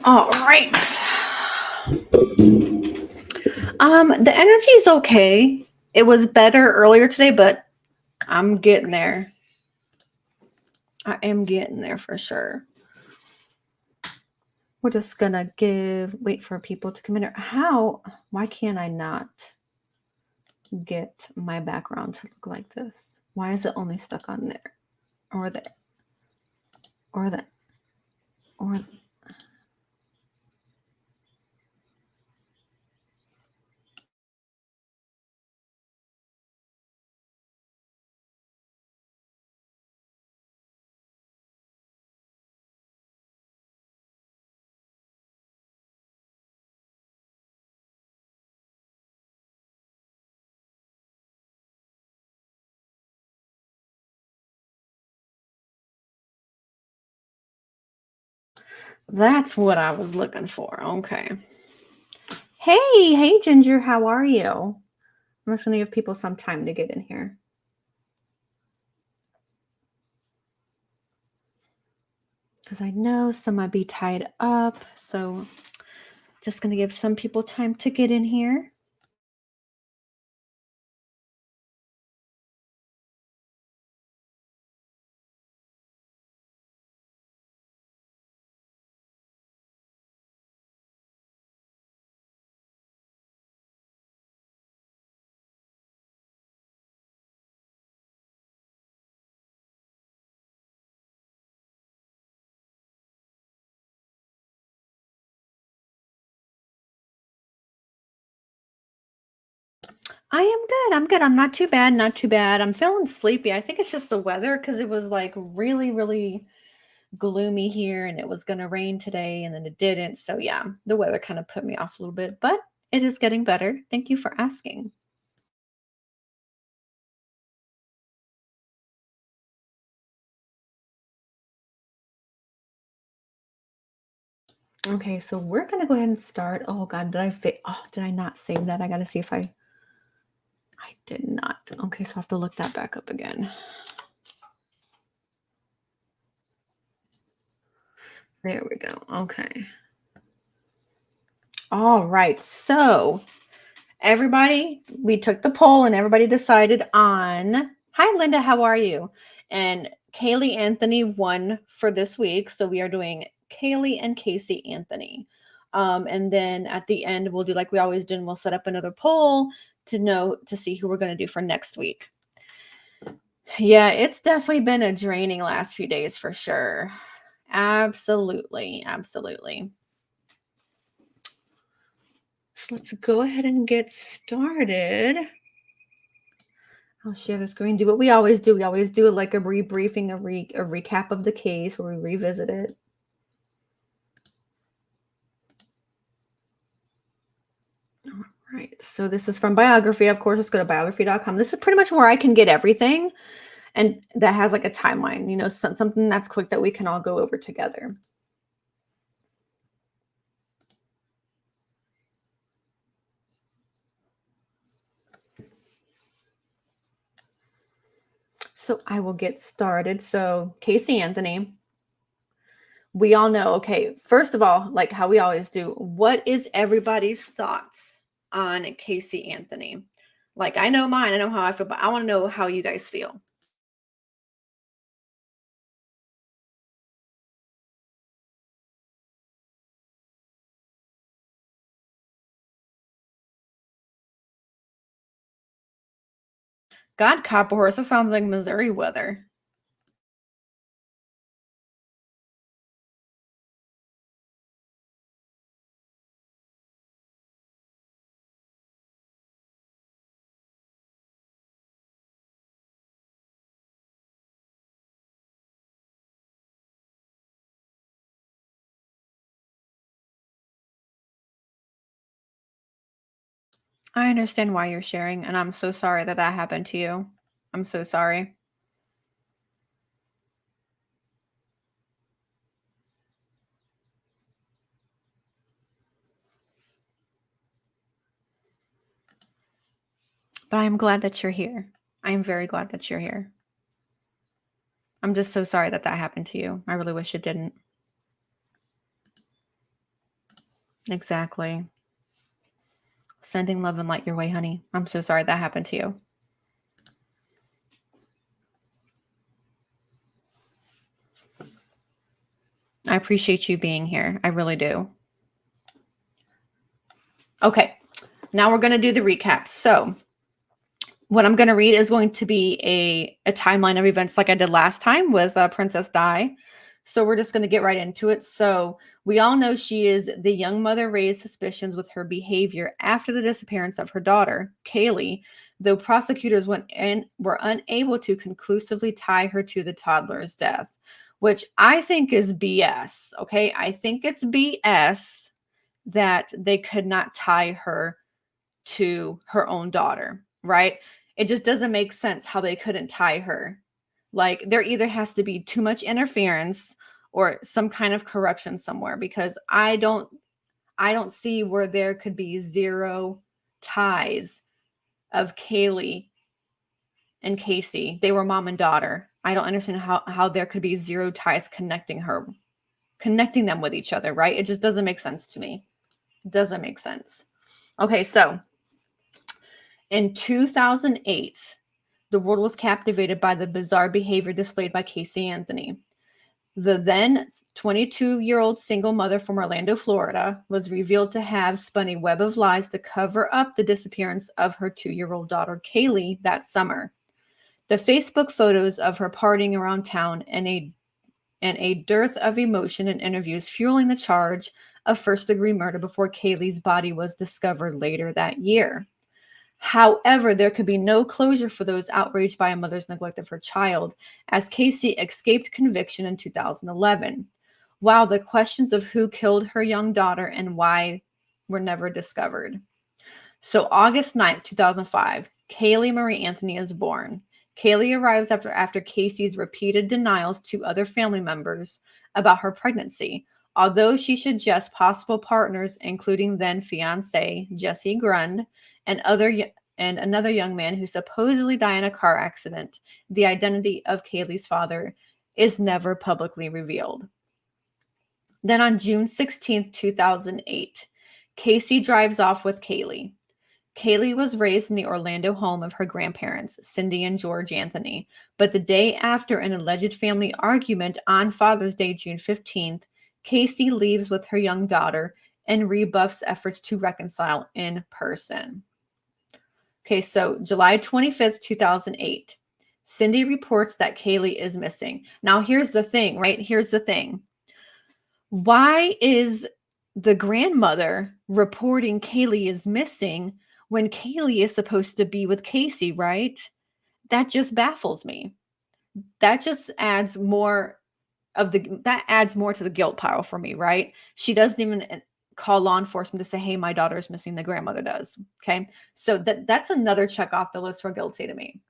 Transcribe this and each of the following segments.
All right. The energy's okay. It was better earlier today, but I'm getting there. I am getting there for sure. We're just gonna wait for people to come in. Why can't I not get my background to look like this? Why is it only stuck on there? Or there? Or that? Or that's what I was looking for. Okay. Hey, Ginger, how are you? I'm just gonna give people some time to get in here. Because I know some might be tied up. So just going to give some people time to get in here. I am good. I'm good. I'm not too bad. Not too bad. I'm feeling sleepy. I think it's just the weather because it was like really, really gloomy here and it was going to rain today and then it didn't. So, yeah, the weather kind of put me off a little bit, but it is getting better. Thank you for asking. Okay, so we're going to go ahead and start. Oh, God, did I not save that? I got to see if I did not. Okay, so I have to look that back up again. There we go. Okay. All right. So, everybody, we took the poll and everybody decided on. Hi, Linda. How are you? And Caylee Anthony won for this week. So, we are doing Caylee and Casey Anthony. And then at the end, we'll do like we always do, and we'll set up another poll to see who we're going to do for next week. Yeah, it's definitely been a draining last few days for sure. Absolutely. Absolutely. So let's go ahead and get started. I'll share the screen. Do what we always do. We always do like a rebriefing, a recap of the case where we revisit it. All right. So this is from Biography. Of course, let's go to biography.com. This is pretty much where I can get everything. And that has like a timeline, something that's quick that we can all go over together. So I will get started. So Casey Anthony, we all know, okay, first of all, like how we always do, what is everybody's thoughts on Casey Anthony? Like, I know mine, I know how I feel, but I want to know how you guys feel. God, Copper Horse, that sounds like Missouri weather. I understand why you're sharing, and I'm so sorry that that happened to you. I'm so sorry. But I'm glad that you're here. I am very glad that you're here. I'm just so sorry that that happened to you. I really wish it didn't. Exactly. Sending love and light your way, honey. I'm so sorry that happened to you. I appreciate you being here. I really do. Okay, now we're going to do the recap. So, what I'm going to read is going to be a timeline of events like I did last time with Princess Di. So, we're just going to get right into it. So, we all know she is the young mother raised suspicions with her behavior after the disappearance of her daughter, Caylee, though prosecutors were unable to conclusively tie her to the toddler's death, which I think is BS. Okay, I think it's BS that they could not tie her to her own daughter, right? It just doesn't make sense how they couldn't tie her. Like there either has to be too much interference or some kind of corruption somewhere because I don't see where there could be zero ties of Caylee and Casey. They were mom and daughter. I don't understand how there could be zero ties connecting them with each other, right? It just doesn't make sense to me. It doesn't make sense. Okay, so in 2008, the world was captivated by the bizarre behavior displayed by Caylee Anthony. The then 22-year-old single mother from Orlando, Florida, was revealed to have spun a web of lies to cover up the disappearance of her 2-year-old daughter, Caylee, that summer. The Facebook photos of her partying around town and a dearth of emotion in interviews fueling the charge of first-degree murder before Caylee's body was discovered later that year. However, there could be no closure for those outraged by a mother's neglect of her child, as Casey escaped conviction in 2011, while the questions of who killed her young daughter and why were never discovered. So August 9th, 2005, Caylee Marie Anthony is born. Caylee arrives after Casey's repeated denials to other family members about her pregnancy, although she suggests possible partners, including then fiancé Jesse Grund and another young man who supposedly died in a car accident. The identity of Caylee's father is never publicly revealed. Then on June 16th, 2008, Casey drives off with Caylee. Caylee was raised in the Orlando home of her grandparents, Cindy and George Anthony, but the day after an alleged family argument on Father's Day, June 15th, Casey leaves with her young daughter and rebuffs efforts to reconcile in person. Okay, so July 25th, 2008, Cindy reports that Caylee is missing. Now, here's the thing, right? Here's the thing. Why is the grandmother reporting Caylee is missing when Caylee is supposed to be with Casey, right? That just baffles me. That just adds more to the guilt pile for me, right? She doesn't even call law enforcement to say, hey, my daughter is missing. The grandmother does. Okay. So that's another check off the list for guilty to me.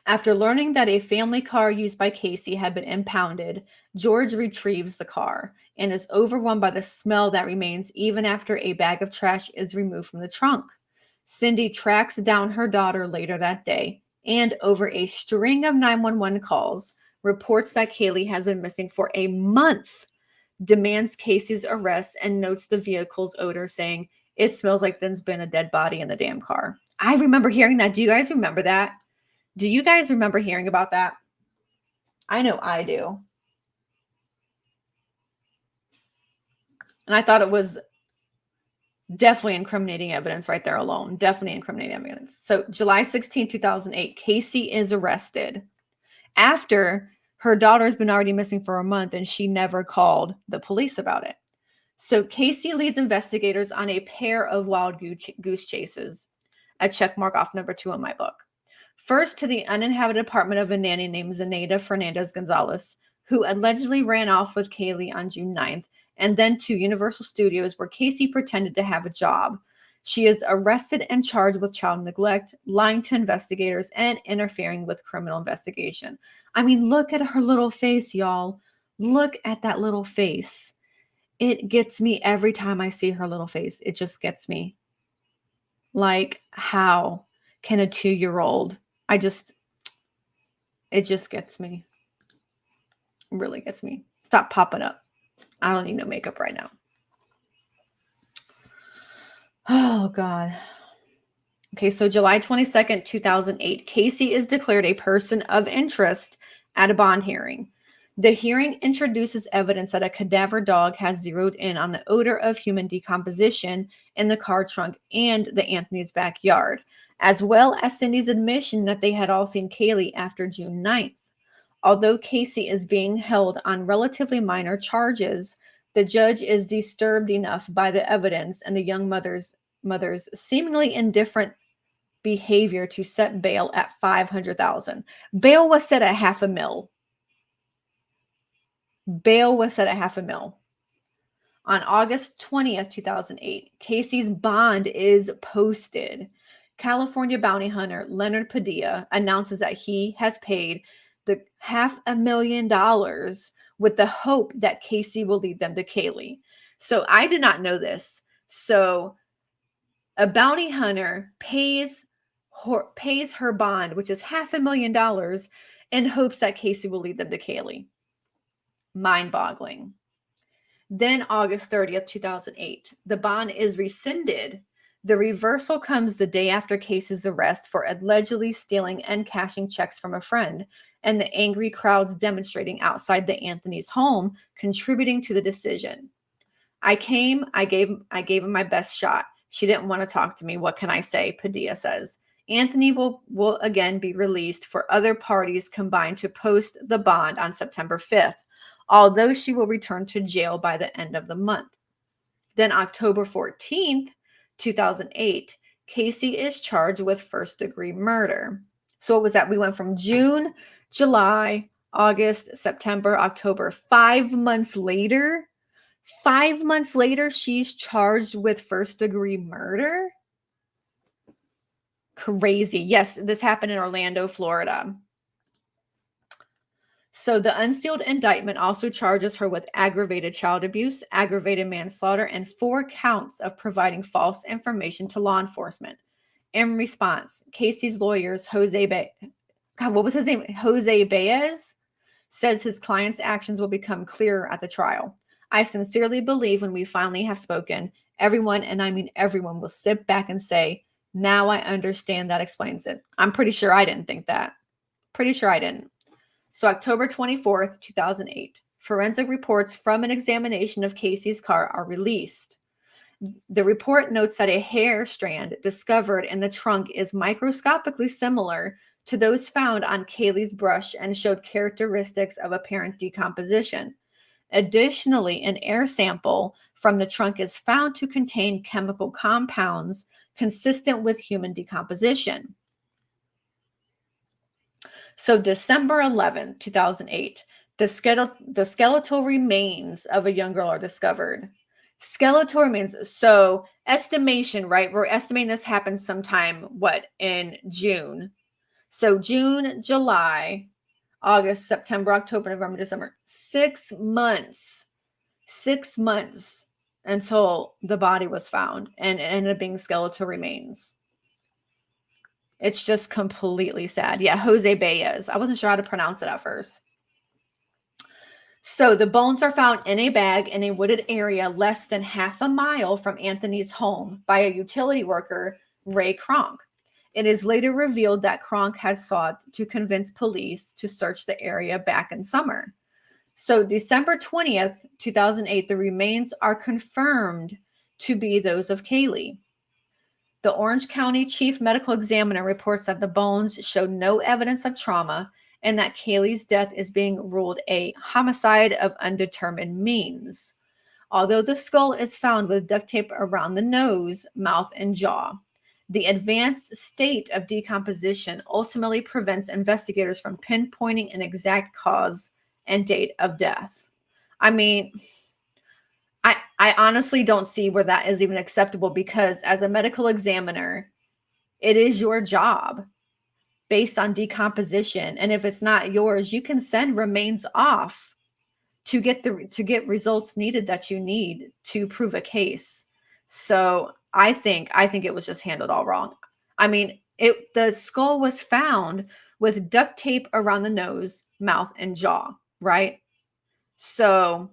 After learning that a family car used by Casey had been impounded, George retrieves the car and is overwhelmed by the smell that remains even after a bag of trash is removed from the trunk. Cindy tracks down her daughter later that day and, over a string of 911 calls, reports that Caylee has been missing for a month, demands Casey's arrest, and notes the vehicle's odor, saying, "It smells like there's been a dead body in the damn car." I remember hearing that. Do you guys remember that? Do you guys remember hearing about that? I know I do. And I thought it was definitely incriminating evidence right there alone. Definitely incriminating evidence. So July 16, 2008, Casey is arrested after her daughter's been already missing for a month and she never called the police about it. So Casey leads investigators on a pair of wild goose chases, a check mark off number 2 in my book. First, to the uninhabited apartment of a nanny named Zenaida Fernandez Gonzalez, who allegedly ran off with Caylee on June 9th, and then to Universal Studios, where Casey pretended to have a job. She is arrested and charged with child neglect, lying to investigators, and interfering with criminal investigation. I mean, look at her little face, y'all. Look at that little face. It gets me every time I see her little face. It just gets me. Like, how can a 2-year-old? It just gets me. It really gets me. Stop popping up. I don't need no makeup right now. Oh, God. Okay, so July 22nd, 2008, Casey is declared a person of interest at a bond hearing. The hearing introduces evidence that a cadaver dog has zeroed in on the odor of human decomposition in the car trunk and the Anthony's backyard, as well as Cindy's admission that they had all seen Caylee after June 9th. Although Casey is being held on relatively minor charges, the judge is disturbed enough by the evidence and the young mother's seemingly indifferent behavior to set bail at $500,000. Bail was set at $500,000. Bail was set at $500,000. On August 20th, 2008, Casey's bond is posted. California bounty hunter Leonard Padilla announces that he has paid the $500,000 with the hope that Casey will lead them to Caylee. So I did not know this. So a bounty hunter pays her bond, which is $500,000, in hopes that Casey will lead them to Caylee. Mind-boggling. Then August 30th, 2008, the bond is rescinded. The reversal comes the day after Casey's arrest for allegedly stealing and cashing checks from a friend, and the angry crowds demonstrating outside the Anthony's home contributing to the decision. I gave him my best shot. She didn't want to talk to me. What can I say? Padilla says. Anthony will again be released for other parties combined to post the bond on September 5th, although she will return to jail by the end of the month. Then October 14th, 2008, Casey is charged with first-degree murder. So what was that? We went from June, July, August, September, October. 5 months later, she's charged with first-degree murder? Crazy. Yes, this happened in Orlando, Florida. So the unsealed indictment also charges her with aggravated child abuse, aggravated manslaughter, and 4 counts of providing false information to law enforcement. In response, Casey's lawyers, Jose Baez, says his client's actions will become clearer at the trial. I sincerely believe when we finally have spoken, everyone, and I mean everyone, will sit back and say, now I understand. That explains it. I'm pretty sure I didn't think that. Pretty sure I didn't. So October 24th, 2008, forensic reports from an examination of Casey's car are released. The report notes that a hair strand discovered in the trunk is microscopically similar to those found on Caylee's brush and showed characteristics of apparent decomposition. Additionally, an air sample from the trunk is found to contain chemical compounds consistent with human decomposition. So December 11th, 2008, the skeletal remains of a young girl are discovered. Skeletal remains. So estimation, right? We're estimating this happened sometime, in June. So June, July, August, September, October, November, December. 6 months. 6 months until the body was found, and it ended up being skeletal remains. It's just completely sad. Yeah, Jose Baez. I wasn't sure how to pronounce it at first. So the bones are found in a bag in a wooded area less than half a mile from Anthony's home by a utility worker, Ray Kronk. It is later revealed that Kronk had sought to convince police to search the area back in summer. So December 20th, 2008, the remains are confirmed to be those of Caylee. The Orange County Chief Medical Examiner reports that the bones show no evidence of trauma and that Caylee's death is being ruled a homicide of undetermined means. Although the skull is found with duct tape around the nose, mouth, and jaw, the advanced state of decomposition ultimately prevents investigators from pinpointing an exact cause and date of death. I mean, I honestly don't see where that is even acceptable, because as a medical examiner, it is your job based on decomposition. And if it's not yours, you can send remains off to get results needed that you need to prove a case. So I think it was just handled all wrong. I mean, the skull was found with duct tape around the nose, mouth, and jaw, right? So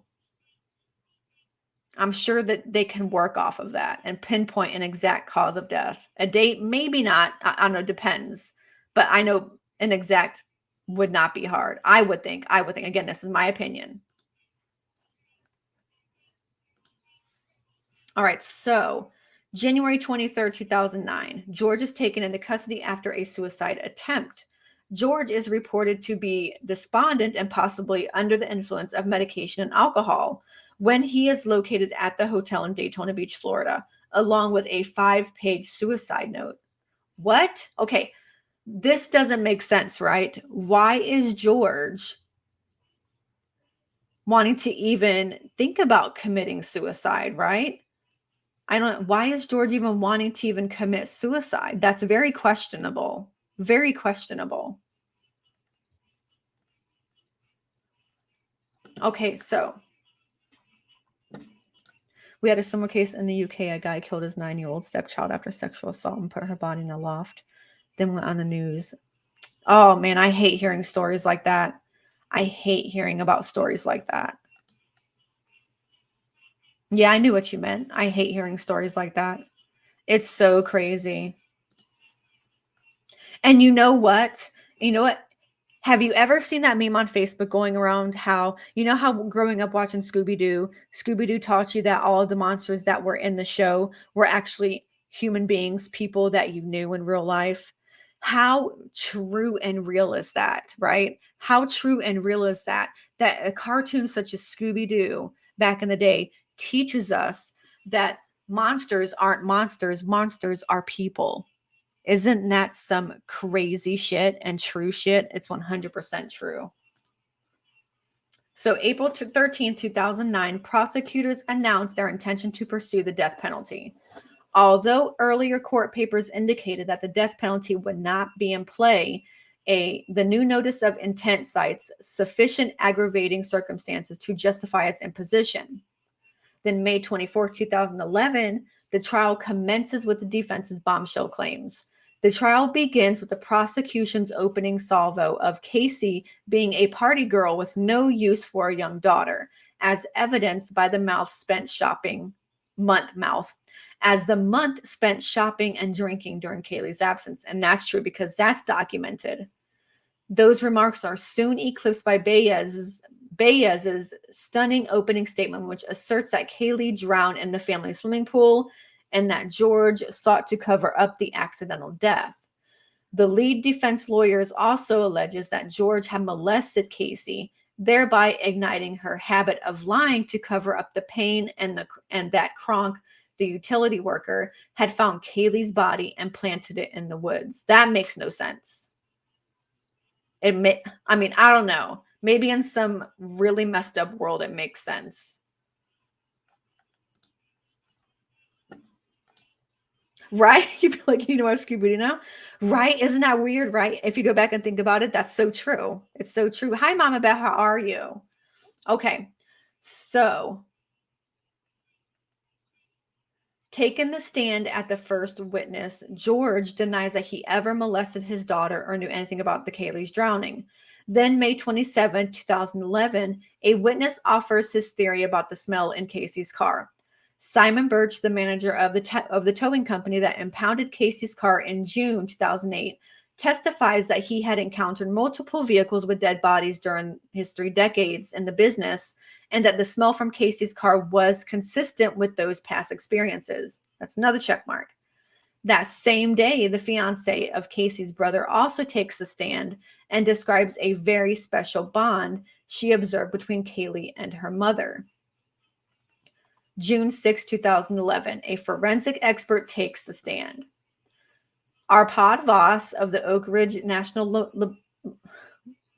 I'm sure that they can work off of that and pinpoint an exact cause of death. A date, maybe not. I don't know, depends. But I know an exact would not be hard. I would think. Again, this is my opinion. All right, so January 23rd, 2009, George is taken into custody after a suicide attempt. George is reported to be despondent and possibly under the influence of medication and alcohol when he is located at the hotel in Daytona Beach, Florida, along with a 5-page suicide note. What? Okay, this doesn't make sense, right? Why is George wanting to even think about committing suicide, right? I don't, why is George even wanting to even commit suicide? That's very questionable. Very questionable. Okay, so we had a similar case in the UK. A guy killed his 9-year-old stepchild after sexual assault and put her body in a loft. Then went on the news. Oh man, I hate hearing stories like that. I hate hearing about stories like that. Yeah, I knew what you meant. I hate hearing stories like that. It's so crazy. And you know what? You know what? Have you ever seen that meme on Facebook going around how, you know, how growing up watching Scooby Doo taught you that all of the monsters that were in the show were actually human beings, people that you knew in real life? How true and real is that, right? How true and real is that? That a cartoon such as Scooby Doo back in the day teaches us that monsters aren't monsters, monsters are people. Isn't that some crazy shit and true shit? It's 100% true. So, April 13, 2009, prosecutors announced their intention to pursue the death penalty. Although earlier court papers indicated that the death penalty would not be in play, the new notice of intent cites sufficient aggravating circumstances to justify its imposition. Then, May 24, 2011, the trial commences with the defense's bombshell claims. The trial begins with the prosecution's opening salvo of Casey being a party girl with no use for a young daughter, as evidenced by the month spent shopping and drinking during Caylee's absence. And that's true because that's documented. Those remarks are soon eclipsed by Baez's stunning opening statement, which asserts that Caylee drowned in the family swimming pool and that George sought to cover up the accidental death. The lead defense lawyers also alleges that George had molested Casey, thereby igniting her habit of lying to cover up the pain, and that Kronk, the utility worker, had found Caylee's body and planted it in the woods. That makes no sense. I mean, I don't know. Maybe in some really messed up world, it makes sense. Right? You feel like you know our Scooby-Doo now? Right? Isn't that weird, right? If you go back and think about it, that's so true. It's so true. Hi, Mama Beth. How are you? Okay. So, taking the stand at the first witness, George denies that he ever molested his daughter or knew anything about the Caylee's drowning. Then, May 27, 2011, a witness offers his theory about the smell in Casey's car. Simon Birch, the manager of the towing company that impounded Casey's car in June 2008, testifies that he had encountered multiple vehicles with dead bodies during his 3 decades in the business, and that the smell from Casey's car was consistent with those past experiences. That's another check mark. That same day, the fiance of Casey's brother also takes the stand and describes a very special bond she observed between Caylee and her mother. June 6, 2011, a forensic expert takes the stand. Arpad Voss of the Oak Ridge National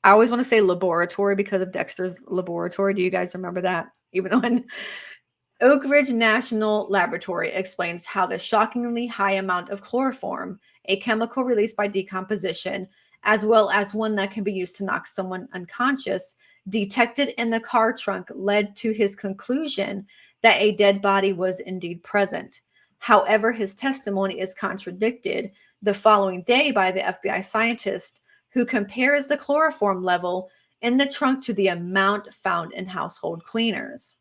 I always want to say laboratory because of Dexter's Laboratory. Do you guys remember that? Even though in Oak Ridge National Laboratory explains how the shockingly high amount of chloroform, a chemical released by decomposition, as well as one that can be used to knock someone unconscious, detected in the car trunk led to his conclusion that a dead body was indeed present. However, his testimony is contradicted the following day by the FBI scientist who compares the chloroform level in the trunk to the amount found in household cleaners.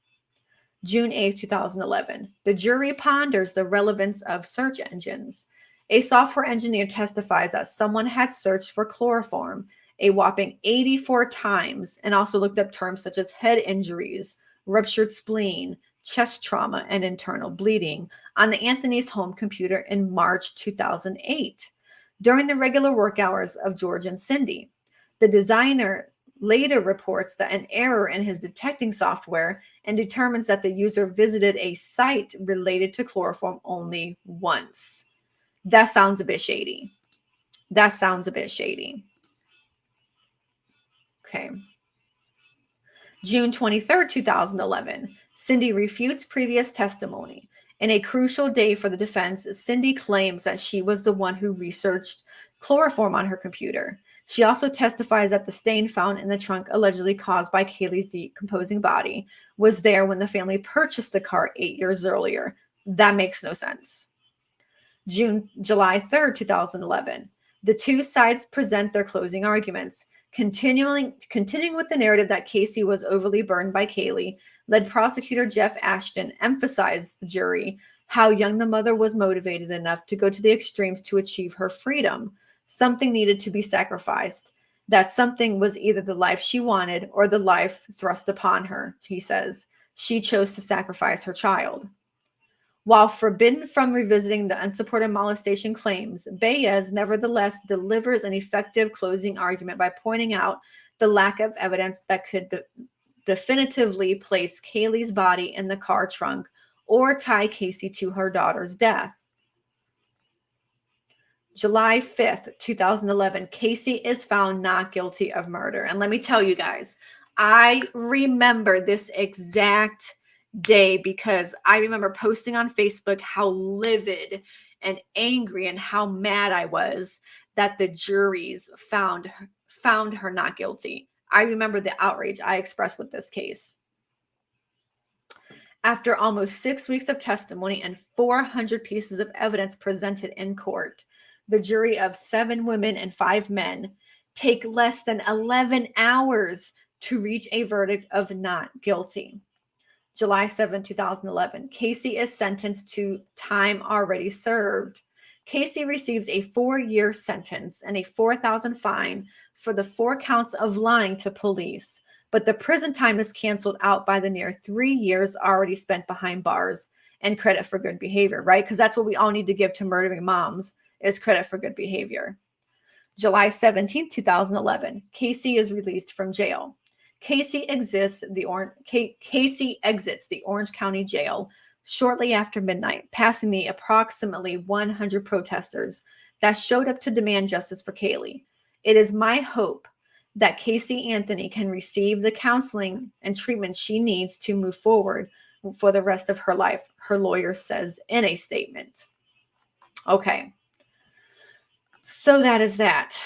June 8th, 2011. The jury ponders the relevance of search engines. A software engineer testifies that someone had searched for chloroform a whopping 84 times and also looked up terms such as head injuries, ruptured spleen, chest trauma, and internal bleeding on the Anthony's home computer in March 2008 during the regular work hours of George and Cindy. The designer later reports that an error in his detecting software and determines that the user visited a site related to chloroform only once. That sounds a bit shady. That sounds a bit shady. Okay. June 23rd, 2011. Cindy refutes previous testimony. In a crucial day for the defense, Cindy claims that she was the one who researched chloroform on her computer. She also testifies that the stain found in the trunk, allegedly caused by Caylee's decomposing body, was there when the family purchased the car 8 years earlier. That makes no sense. July 3rd, 2011. The two sides present their closing arguments. Continuing with the narrative that Casey was overly burned by Caylee, led prosecutor Jeff Ashton emphasized the jury how young the mother was motivated enough to go to the extremes to achieve her freedom. Something needed to be sacrificed. That something was either the life she wanted or the life thrust upon her, he says. She chose to sacrifice her child. While forbidden from revisiting the unsupported molestation claims, Baez nevertheless delivers an effective closing argument by pointing out the lack of evidence that could definitively place Caylee's body in the car trunk or tie Casey to her daughter's death. July 5th, 2011, Casey is found not guilty of murder. And let me tell you guys, I remember this exact day because I remember posting on Facebook how livid and angry and how mad I was that the juries found her not guilty. I remember the outrage I expressed with this case. After almost 6 weeks of testimony and 400 pieces of evidence presented in court, the jury of 7 women and 5 men take less than 11 hours to reach a verdict of not guilty. July 7, 2011, Casey is sentenced to time already served. Casey receives a 4-year sentence and a $4,000 fine for the 4 counts of lying to police, but the prison time is canceled out by the near 3 years already spent behind bars and credit for good behavior, right? Because that's what we all need to give to murdering moms is credit for good behavior. July 17, 2011, Casey is released from jail. Casey exits the Orange County Jail shortly after midnight, passing the approximately 100 protesters that showed up to demand justice for Caylee. It is my hope that Caylee Anthony can receive the counseling and treatment she needs to move forward for the rest of her life, her lawyer says in a statement. Okay. So that is that.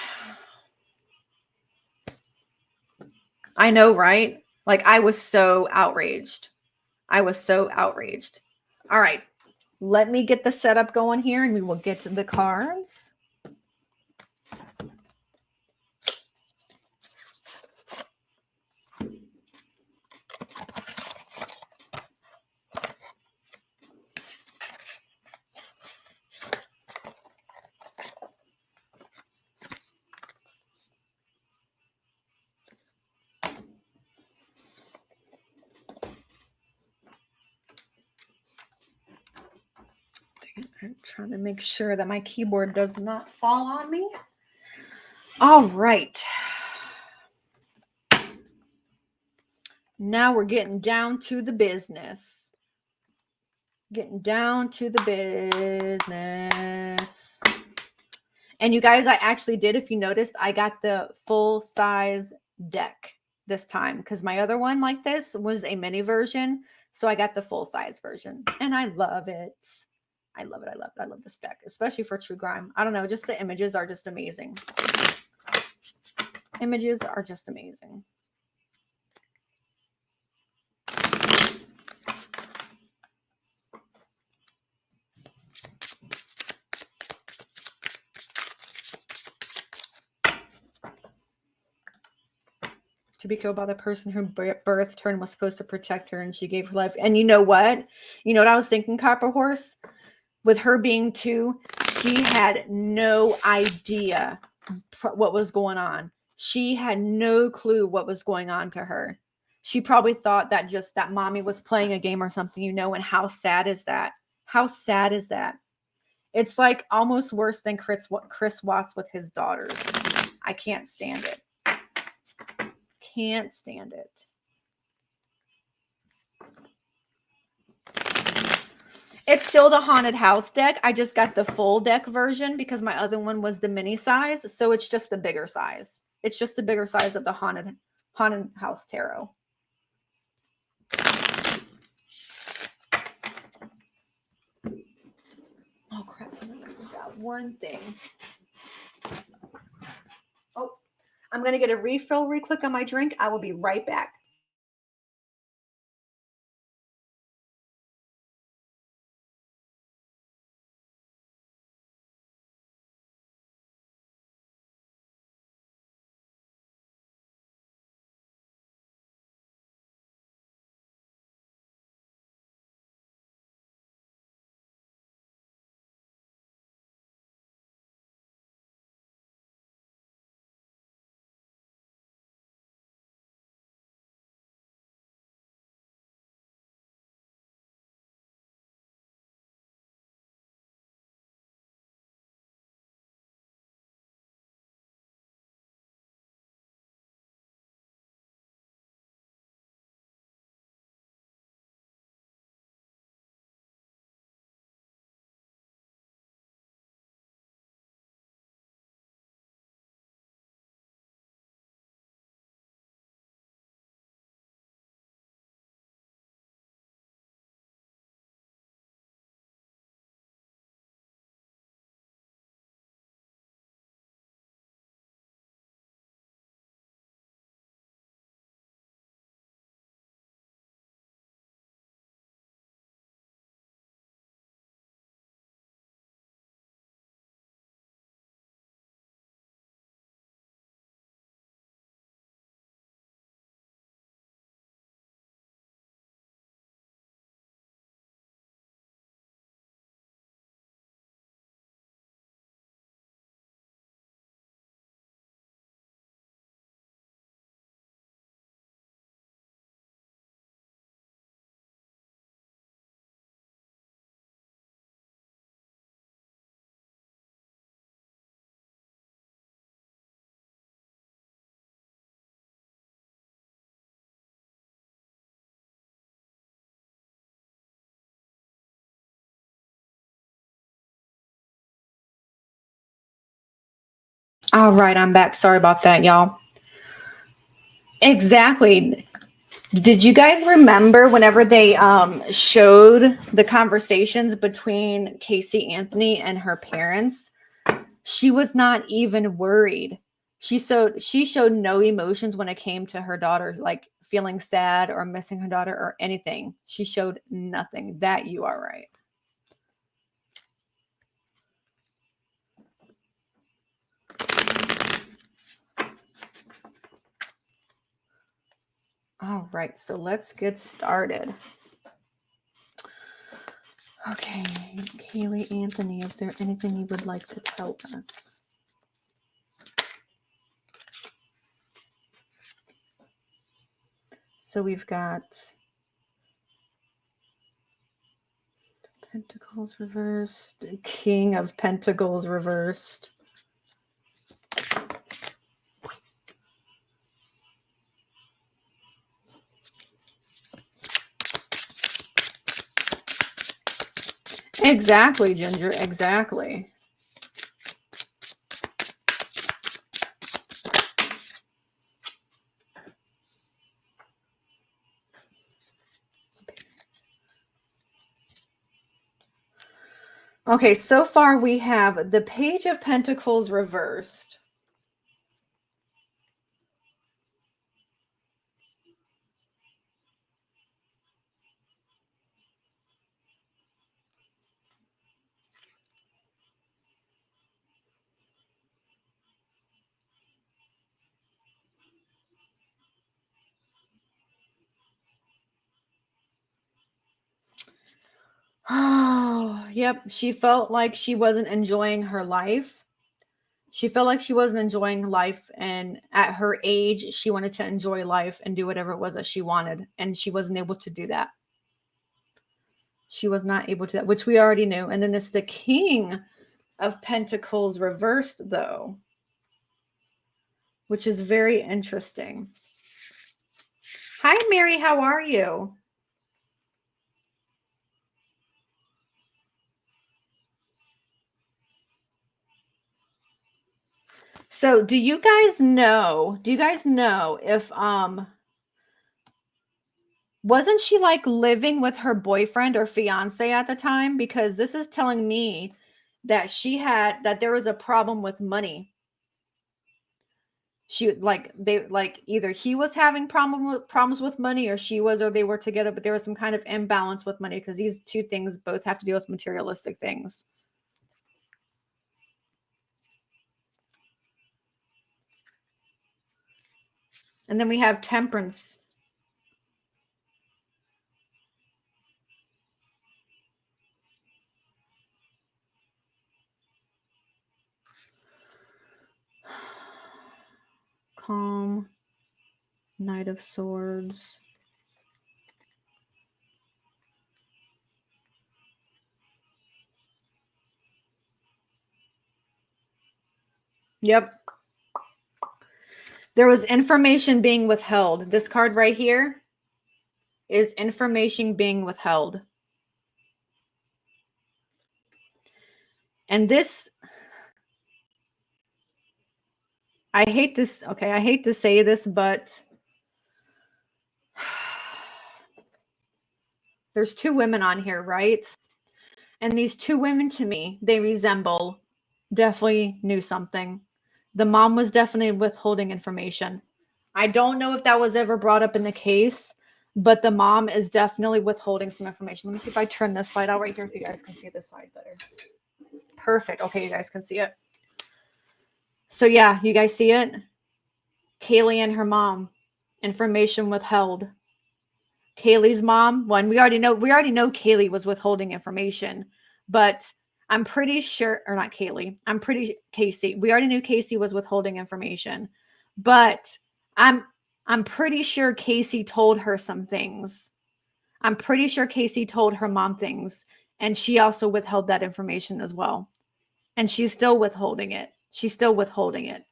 I know, right? Like, I was so outraged. All right. Let me get the setup going here and we will get to the cards. I'm trying to make sure that my keyboard does not fall on me. All right. Now we're getting down to the business. And you guys, I actually did, if you noticed, I got the full size deck this time because my other one like this was a mini version. So I got the full size version and I love it. I love this deck, especially for true crime. I don't know, just the images are just amazing. To be killed by the person who birthed her and was supposed to protect her, and she gave her life. And you know what? You know what I was thinking, Copper Horse? With her being 2, she had no idea what was going on. She had no clue what was going on to her. She probably thought that just that mommy was playing a game or something, and how sad is that? How sad is that? It's like almost worse than Chris Watts with his daughters. I can't stand it. Can't stand it. It's still the haunted house deck. I just got the full deck version because my other one was the mini size. So it's just the bigger size. It's just the bigger size of the haunted house tarot. Oh crap, I forgot one thing. Oh, I'm going to get a refill real quick on my drink. I will be right back. All right, I'm back. Sorry about that, y'all. Exactly. Did you guys remember whenever they showed the conversations between Caylee Anthony and her parents? She was not even worried. She showed no emotions when it came to her daughter, like feeling sad or missing her daughter or anything. She showed nothing. That you are right. All right, so let's get started. Okay, Caylee Anthony, is there anything you would like to tell us? So we've got Pentacles reversed, King of Pentacles reversed. Exactly, Ginger, exactly. Okay, so far we have the Page of Pentacles reversed. Oh, yep. She felt like she wasn't enjoying her life. She felt like she wasn't enjoying life. And at her age, she wanted to enjoy life and do whatever it was that she wanted. And she wasn't able to do that. She was not able to, which we already knew. And then it's the King of Pentacles reversed, though, which is very interesting. Hi, Mary. How are you? So do you guys know if wasn't she like living with her boyfriend or fiance at the time? Because this is telling me that that there was a problem with money. She like they like either he was having problems with money, or she was, or they were together, but there was some kind of imbalance with money, because these two things both have to deal with materialistic things. And then we have Temperance. Calm. Knight of Swords. Yep. There was information being withheld. This card right here is information being withheld. And this, I hate this. Okay, I hate to say this, but there's two women on here, right? And these two women, to me, they resemble, definitely knew something. The mom was definitely withholding information. I don't know if that was ever brought up in the case, but the mom is definitely withholding some information. Let me see if I turn this slide out right here if you guys can see this slide better. Perfect. Okay, you guys can see it. So yeah, you guys see it? Caylee and her mom, information withheld. Caylee's mom, one, we already know Caylee was withholding information, but I'm pretty sure, or not Caylee, Casey. We already knew Casey was withholding information, but I'm pretty sure Casey told her some things. I'm pretty sure Casey told her mom things, and she also withheld that information as well. And she's still withholding it. She's still withholding it.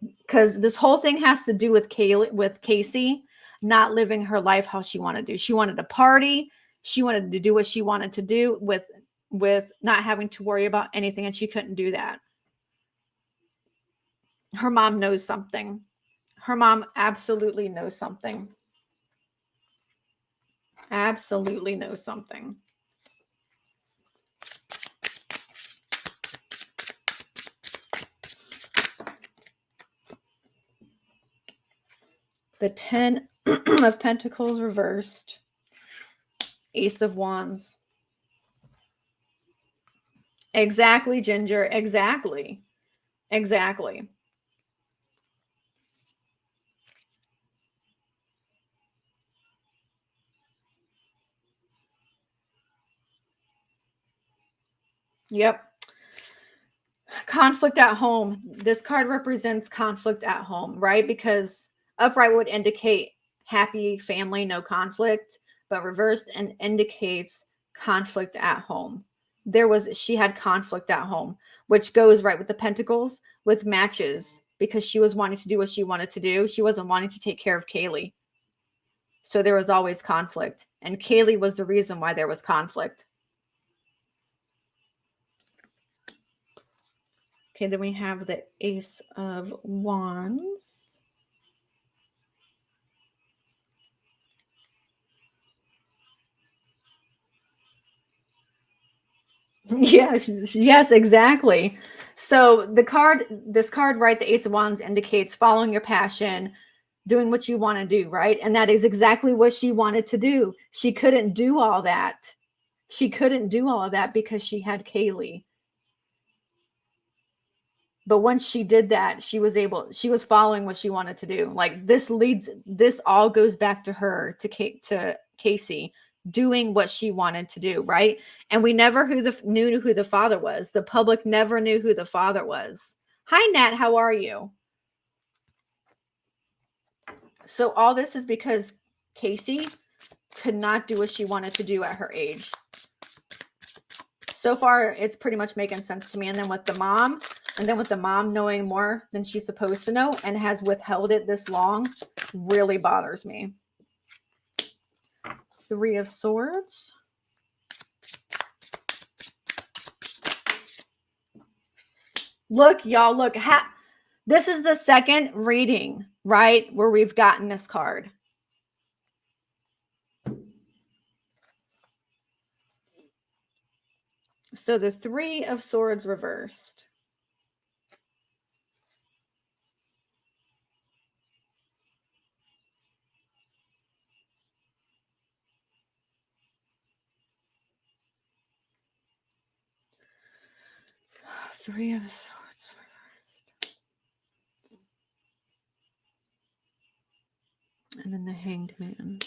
Because this whole thing has to do with Casey not living her life how she wanted to do. She wanted to party. She wanted to do what she wanted to do with not having to worry about anything, and she couldn't do that. Her mom knows something. Her mom absolutely knows something. Absolutely knows something. The 10 of Pentacles reversed. Ace of Wands. Exactly, Ginger. Exactly. Exactly. Yep. Conflict at home. This card represents conflict at home, right? Because upright would indicate happy family, no conflict, but reversed and indicates conflict at home. She had conflict at home, which goes right with the pentacles, with matches, because she was wanting to do what she wanted to do. She wasn't wanting to take care of Caylee. So there was always conflict. And Caylee was the reason why there was conflict. Okay, then we have the Ace of Wands. Yes, exactly. So this card, right, the Ace of Wands indicates following your passion, doing what you want to do, right? And that is exactly what she wanted to do. She couldn't do all that. She couldn't do all of that because she had Caylee. But once she did that, she was following what she wanted to do. Like this all goes back to her, to Casey doing what she wanted to do, right? And we never knew who the father was. The public never knew who the father was. Hi, Nat. How are you? So all this is because Casey could not do what she wanted to do at her age. So far, it's pretty much making sense to me. And then with the mom knowing more than she's supposed to know and has withheld it this long, really bothers me. 3 of Swords. Look, y'all, look. This is the second reading, right, where we've gotten this card. So the 3 of Swords reversed. Three of Swords reversed. And then the Hanged Man.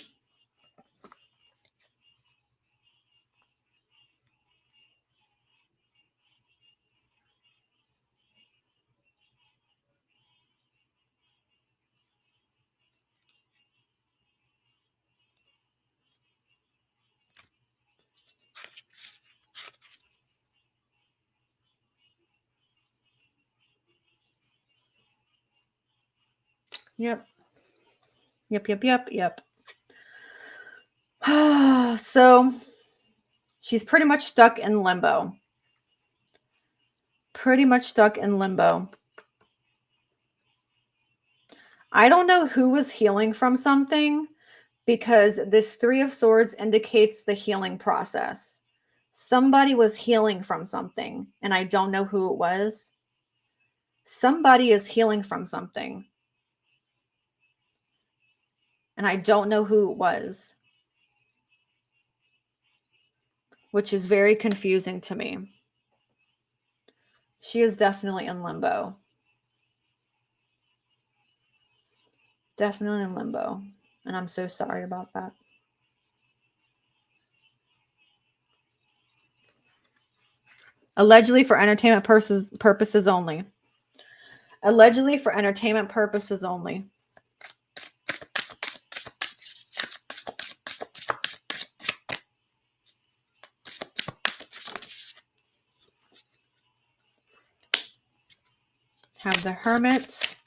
Yep. So she's pretty much stuck in limbo. I don't know who was healing from something, because this 3 of Swords indicates the healing process. Somebody was healing from something, and I don't know who it was. Somebody is healing from something, and I don't know who it was, which is very confusing to me. She is definitely in limbo. Definitely in limbo. And I'm so sorry about that. Allegedly for entertainment purposes only. Allegedly for entertainment purposes only. Have the Hermit.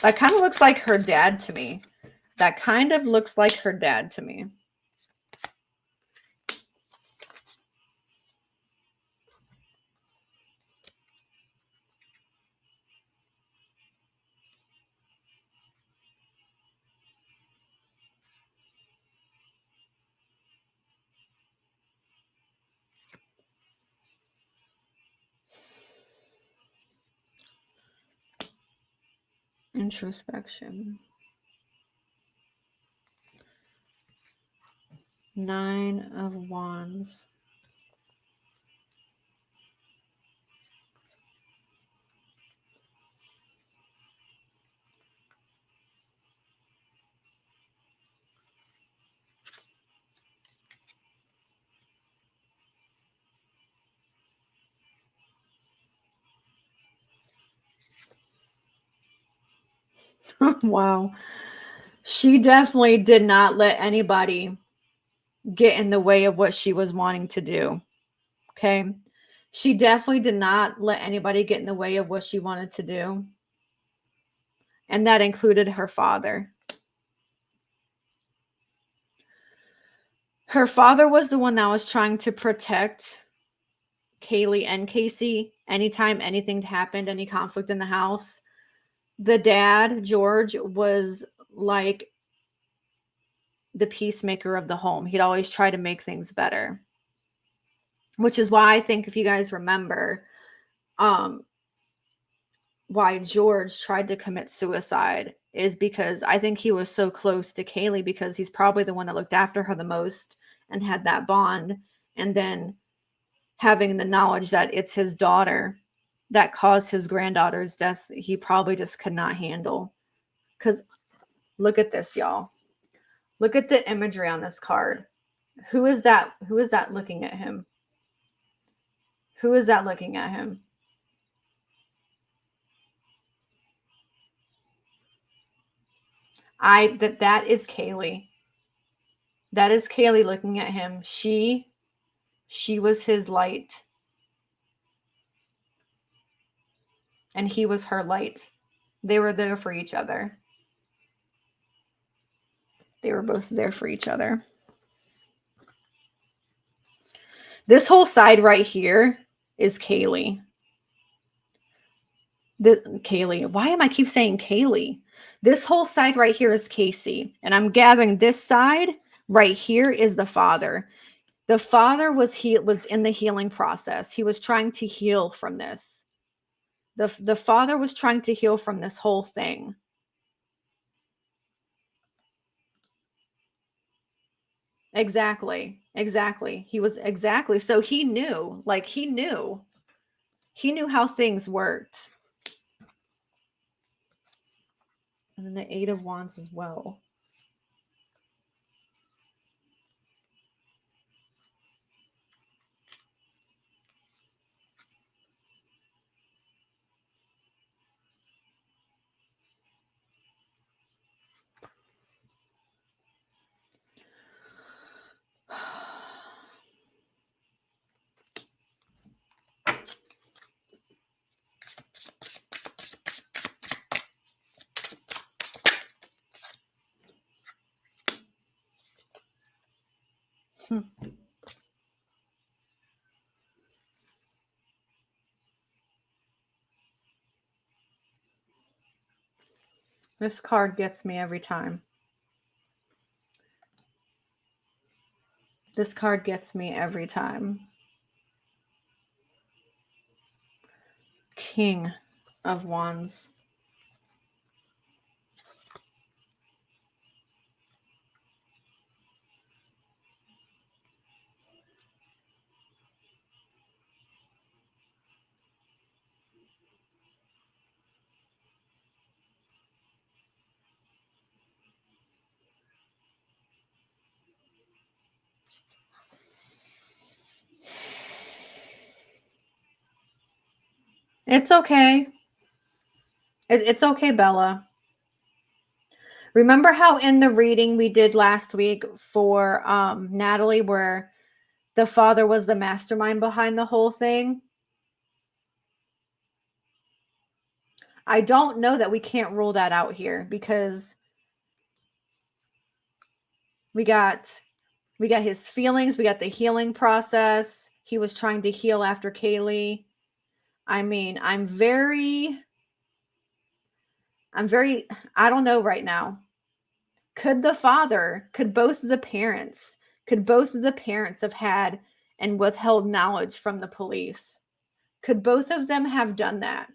That kind of looks like her dad to me. Introspection. 9 of Wands. Wow. She definitely did not let anybody get in the way of what she was wanting to do. Okay. She definitely did not let anybody get in the way of what she wanted to do. And that included her father. Her father was the one that was trying to protect Caylee and Casey anytime anything happened, any conflict in the house. The dad, George, was like the peacemaker of the home. He'd always try to make things better. Which is why I think, if you guys remember, why George tried to commit suicide is because I think he was so close to Caylee, because he's probably the one that looked after her the most and had that bond. And then having the knowledge that it's his daughter that caused his granddaughter's death, he probably just could not handle. Because look at this, y'all. Look at the imagery on this card. Who is that? Who is that looking at him? Who is that looking at him? That is Caylee. That is Caylee looking at him. She was his light. And he was her light. They were there for each other. They were both there for each other. This whole side right here is Caylee. Caylee. Why am I keep saying Caylee? This whole side right here is Casey. And I'm gathering this side right here is the father. The father was in the healing process. He was trying to heal from this. The father was trying to heal from this whole thing. Exactly. He was exactly. So he knew, he knew how things worked. And then the 8 of Wands as well. This card gets me every time. This card gets me every time. King of Wands. It's okay. It's okay, Bella. Remember how in the reading we did last week for Natalie, where the father was the mastermind behind the whole thing? I don't know that we can't rule that out here, because we got his feelings, we got the healing process. He was trying to heal after Caylee. I mean, I'm very, I don't know right now. Could both of the parents have had and withheld knowledge from the police? Could both of them have done that?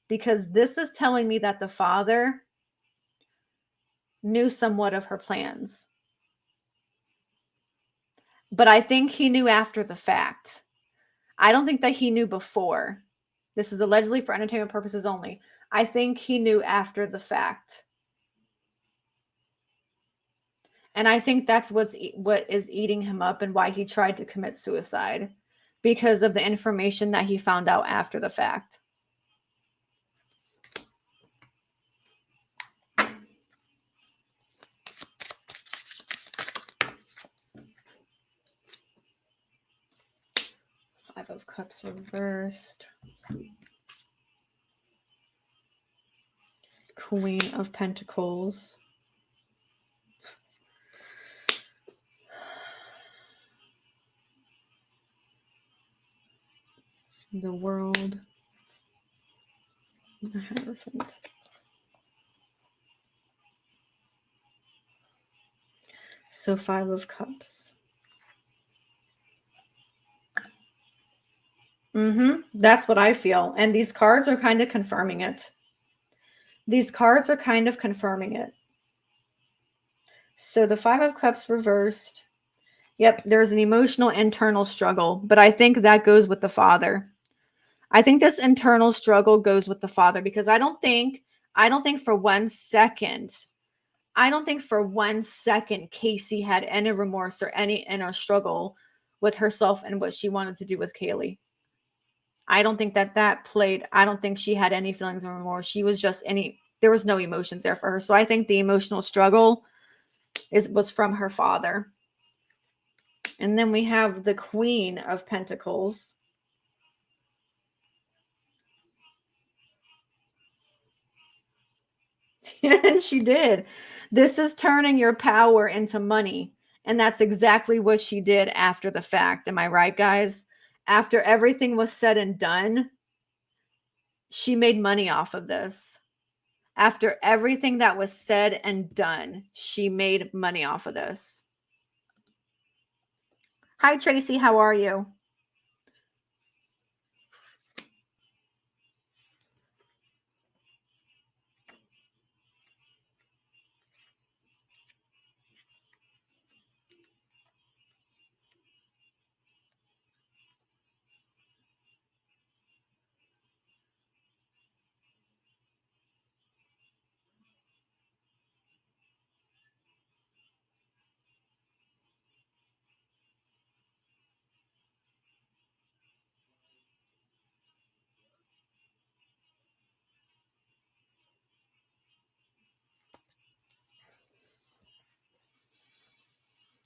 Because this is telling me that the father knew somewhat of her plans. But I think he knew after the fact. I don't think that he knew before. This is allegedly for entertainment purposes only. I think he knew after the fact. And I think that's what is eating him up and why he tried to commit suicide, because of the information that he found out after the fact. Five of Cups reversed. Queen of Pentacles. The World. The Hierophant. So 5 of Cups. That's what I feel. And these cards are kind of confirming it. So the 5 of Cups reversed. Yep, there's an emotional internal struggle, but I think that goes with the father. I think this internal struggle goes with the father, because I don't think for 1 second I don't think for 1 second Casey had any remorse or any inner struggle with herself and what she wanted to do with Caylee. I don't think that played. I don't think she had any feelings of remorse. She was just there was no emotions there for her. So I think the emotional struggle was from her father. And then we have the Queen of Pentacles. And she did. This is turning your power into money. And that's exactly what she did after the fact. Am I right, guys? After everything was said and done, she made money off of this. After everything that was said and done, she made money off of this. Hi, Tracy. How are you?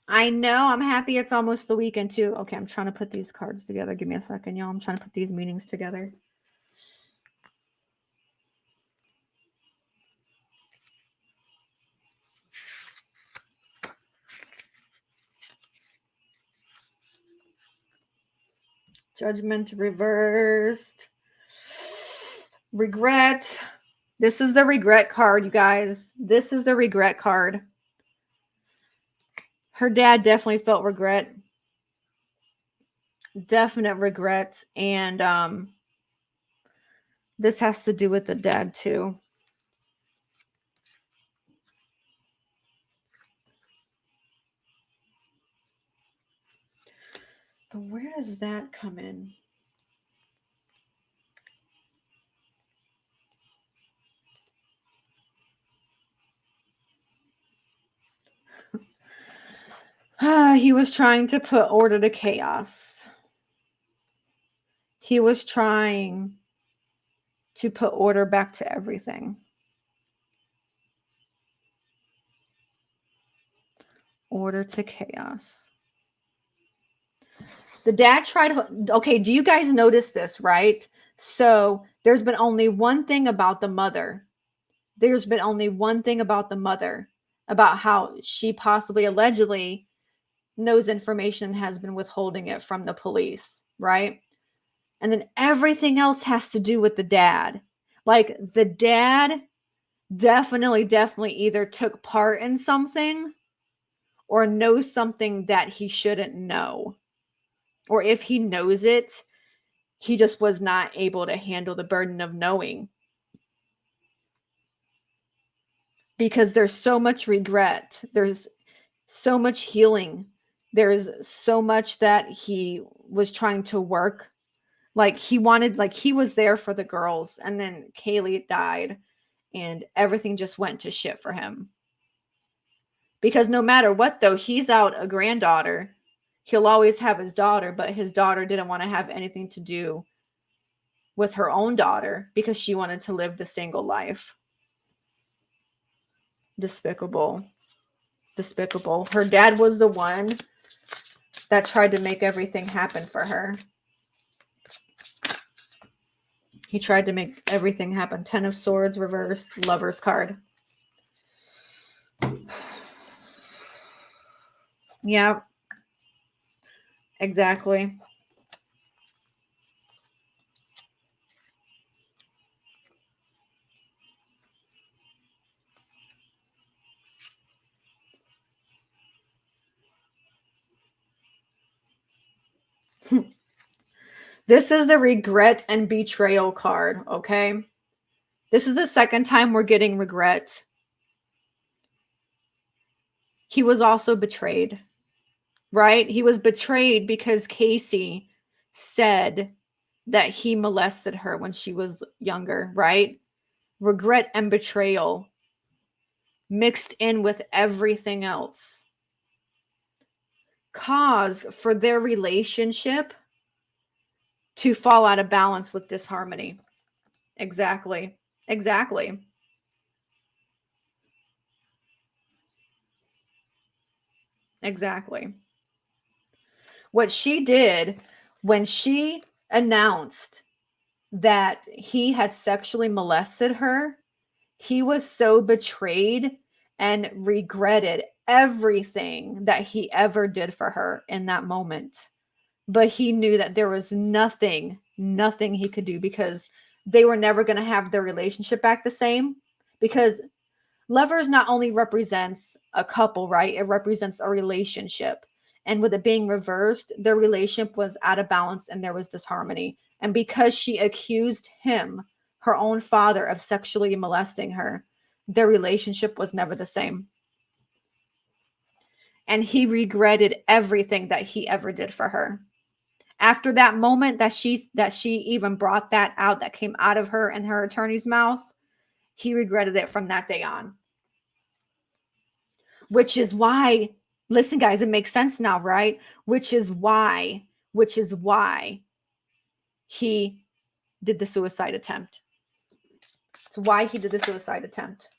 I know. I'm happy it's almost the weekend, too. Okay, I'm trying to put these cards together. Give me a second, y'all. I'm trying to put these meanings together. Judgment reversed. Regret. This is the regret card, you guys. This is the regret card. Her dad definitely felt regret. Definite regret. And this has to do with the dad, too. But where does that come in? He was trying to put order to chaos. He was trying to put order back to everything. Order to chaos. The dad tried. Okay, do you guys notice this, right? So there's been only one thing about the mother. There's been only one thing about the mother, about how she possibly allegedly knows information and has been withholding it from the police, right? And then everything else has to do with the dad. Like the dad definitely either took part in something or knows something that he shouldn't know. Or if he knows it, he just was not able to handle the burden of knowing. Because there's so much regret. There's so much healing. There's so much that he was trying to work. Like he was there for the girls, and then Caylee died and everything just went to shit for him. Because no matter what, though, he's out a granddaughter. He'll always have his daughter, but his daughter didn't want to have anything to do with her own daughter because she wanted to live the single life. Despicable. Despicable. Her dad was the one that tried to make everything happen for her. He tried to make everything happen. 10 of Swords reversed, Lover's card. Yeah. Exactly. This is the regret and betrayal card, okay? This is the second time we're getting regret. He was also betrayed, right? He was betrayed because Casey said that he molested her when she was younger, right? Regret and betrayal. mixed in with everything else, caused for their relationship to fall out of balance with disharmony. Exactly. Exactly. Exactly. What she did when she announced that he had sexually molested her, he was so betrayed and regretted everything that he ever did for her in that moment. But he knew that there was nothing he could do, because they were never going to have their relationship back the same. Because lovers not only represents a couple, right? It represents a relationship. And with it being reversed, their relationship was out of balance and there was disharmony. And because she accused him, her own father, of sexually molesting her, their relationship was never the same. And he regretted everything that he ever did for her. After that moment that she even brought that out, that came out of her and her attorney's mouth, he regretted it from that day on. Which is why, listen guys, it makes sense now, right? Which is why he did the suicide attempt. It's why he did the suicide attempt.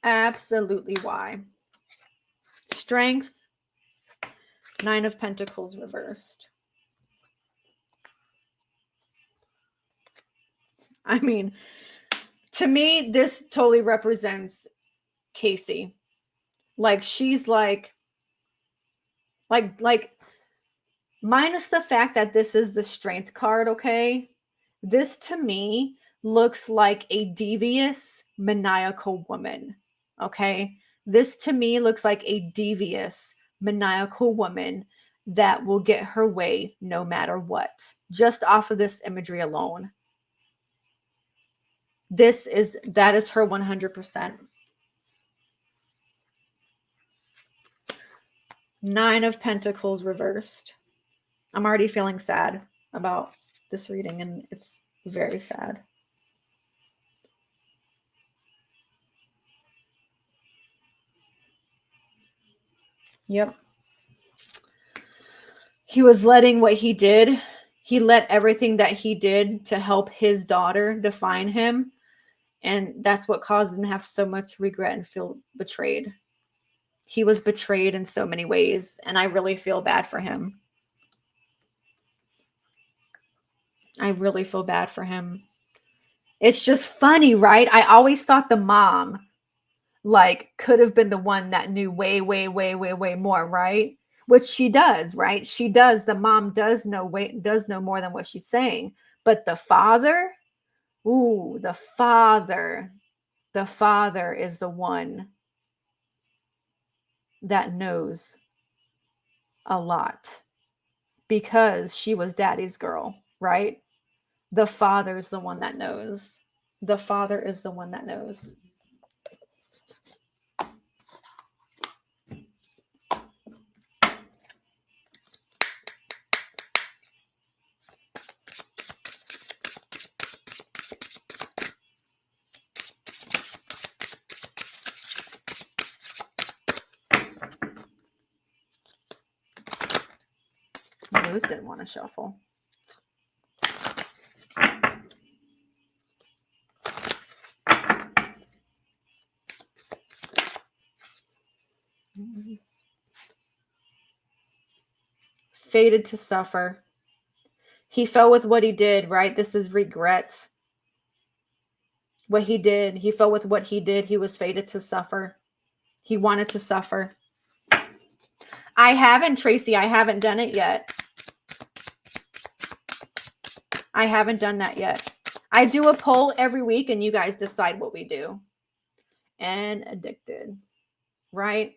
Absolutely why. Strength, 9 of Pentacles reversed. I mean, to me, this totally represents Casey. Like, she's like minus the fact that this is the Strength card, okay? This to me looks like a devious, maniacal woman, okay? This to me looks like a devious, maniacal woman that will get her way no matter what, just off of this imagery alone. That is her 100%. 9 of Pentacles reversed. I'm already feeling sad about this reading, and it's very sad. Yep. He was letting what he did. He let everything that he did to help his daughter define him. And that's what caused him to have so much regret and feel betrayed. He was betrayed in so many ways, and I really feel bad for him. I really feel bad for him. It's just funny, right? I always thought the mom, like, could have been the one that knew way more, right? Which she does, right? She does. The mom does know more than what she's saying. But the father, ooh, the father is the one that knows a lot, because she was daddy's girl, right? The father's the one that knows. The father is the one that knows. Those didn't want to shuffle. Fated to suffer. He fell with what he did, right? This is regret. What he did. He fell with what he did. He was fated to suffer. He wanted to suffer. I haven't, Tracy. I haven't done it yet. I haven't done that yet. I do a poll every week and you guys decide what we do. And addicted, right?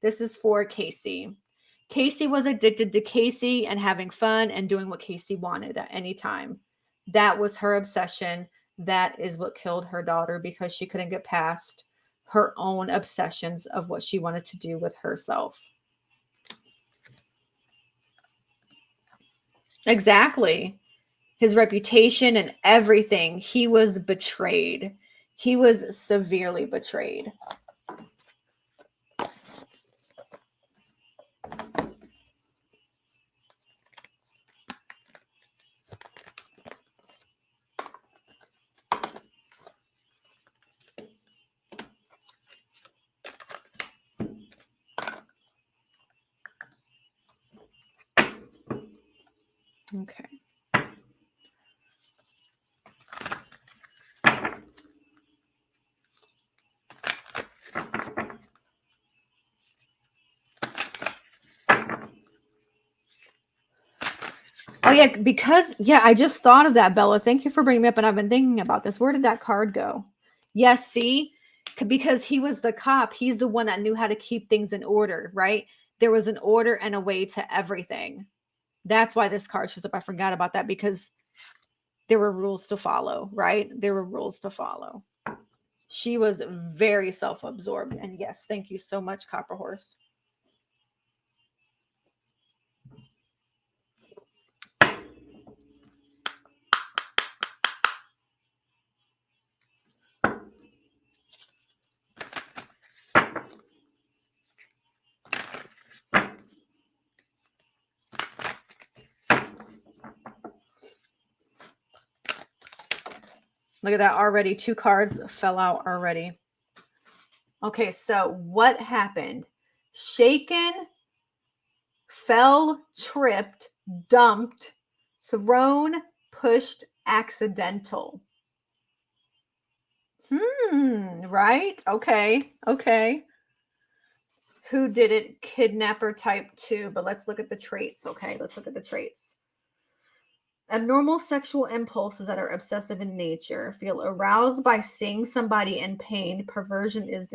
This is for Casey. Casey was addicted to Casey and having fun and doing what Casey wanted at any time. That was her obsession. That is what killed her daughter, because she couldn't get past her own obsessions of what she wanted to do with herself. Exactly. His reputation and everything. He was betrayed. He was severely betrayed. Okay. Oh yeah, because I just thought of that, Bella. Thank you for bringing me up, and I've been thinking about this. Where did that card go? Yes, see, because he was the cop. He's the one that knew how to keep things in order, right? There was an order and a way to everything. That's why this card shows up. I forgot about that because there were rules to follow, right? There were rules to follow. She was very self-absorbed, and yes, thank you so much, Copper Horse. Look at that already. 2 cards fell out already. Okay, so what happened? Shaken, fell, tripped, dumped, thrown, pushed, accidental. Right? Okay. Okay. Who did it? Kidnapper type 2. But let's look at the traits. Okay, let's look at the traits. Abnormal sexual impulses that are obsessive in nature. Feel aroused by seeing somebody in pain. Perversion is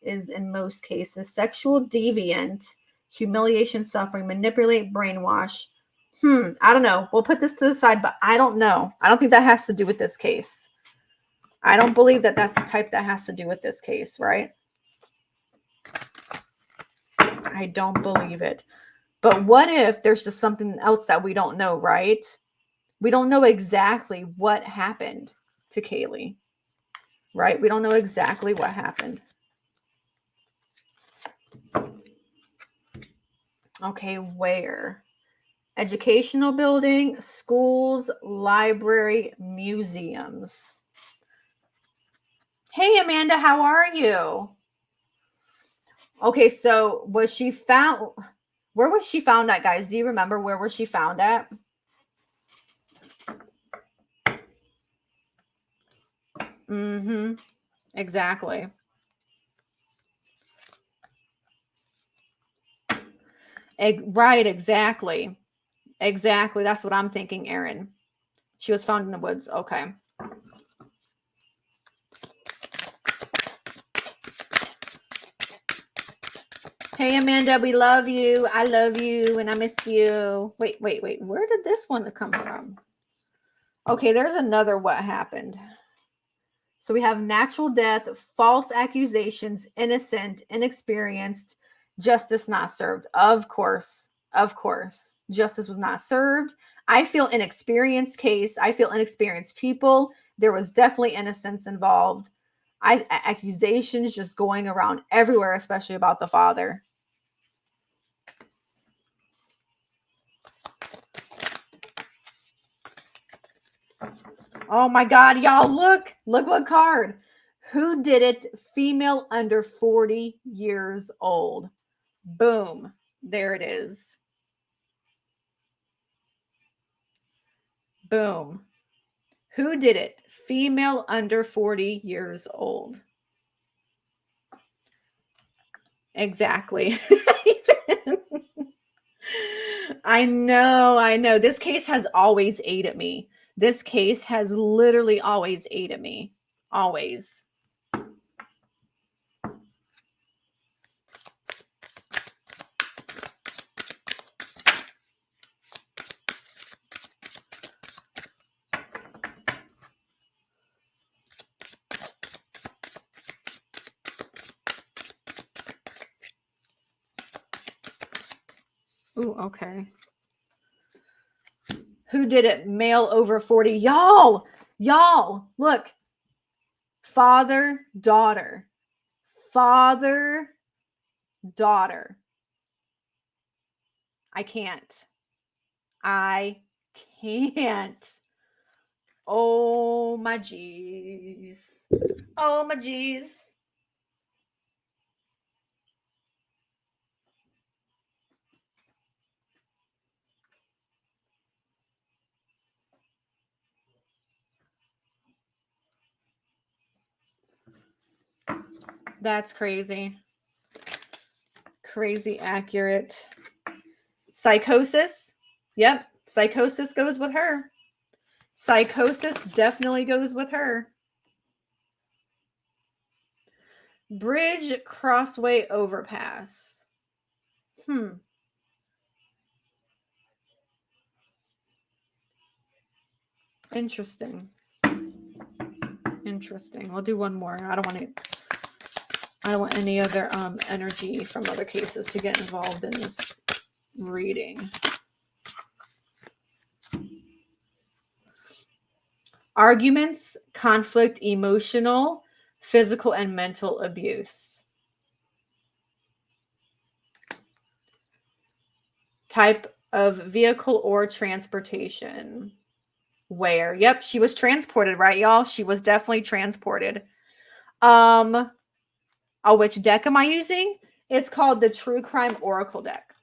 in most cases. Sexual deviant. Humiliation, suffering, manipulate, brainwash. I don't know. We'll put this to the side, but I don't know. I don't think that has to do with this case. I don't believe that that's the type that has to do with this case, right? I don't believe it. But what if there's just something else that we don't know, right? We don't know exactly what happened to Caylee, right? We don't know exactly what happened. Okay, where? Educational building, schools, library, museums. Hey, Amanda, how are you? Okay, so was she found? Where was she found at, guys? Do you remember where was she found at? Mm-hmm. Exactly. Right, exactly. Exactly. That's what I'm thinking, Erin. She was found in the woods. Okay. Hey, Amanda, we love you. I love you, and I miss you. Wait. Where did this one come from? Okay, there's another what happened. So we have natural death, false accusations, innocent, inexperienced, justice not served. Of course. Justice was not served. I feel inexperienced case. I feel inexperienced people. There was definitely innocence involved. Accusations just going around everywhere, especially about the father. Oh my God, y'all, look what card. Who did it? Female under 40 years old. Boom. There it is. Boom. Who did it? Female under 40 years old. Exactly. I know. This case has always ate at me. This case has literally always ate at me. Always. Ooh, okay. Who did it? Male over 40. Y'all, look. Father, daughter. Father, daughter. I can't. I can't. Oh my jeez. Oh my jeez. That's crazy. Crazy accurate. Psychosis. Yep. Psychosis goes with her. Psychosis definitely goes with her. Bridge crossway overpass. Interesting. Interesting. We'll do one more. I don't want any other energy from other cases to get involved in this reading. Arguments, conflict, emotional, physical, and mental abuse. Type of vehicle or transportation. Where? Yep, she was transported, right, y'all? She was definitely transported. Oh, which deck am I using? It's called the True Crime Oracle deck.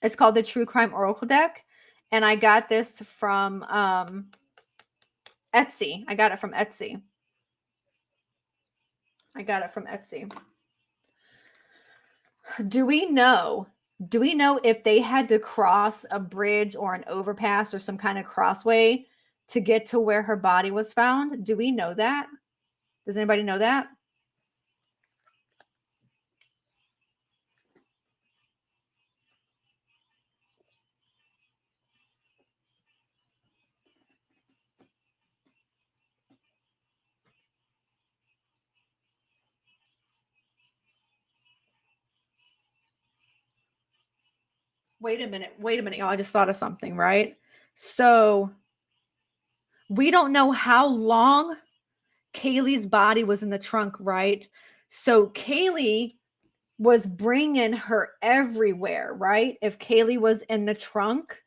It's called the True Crime Oracle deck. And I got this from Etsy. I got it from Etsy. Do we know if they had to cross a bridge or an overpass or some kind of crossway to get to where her body was found? Do we know that? Does anybody know that? Wait a minute, y'all. I just thought of something, right? So we don't know how long Caylee's body was in the trunk, right? So Caylee was bringing her everywhere, right? If Caylee was in the trunk,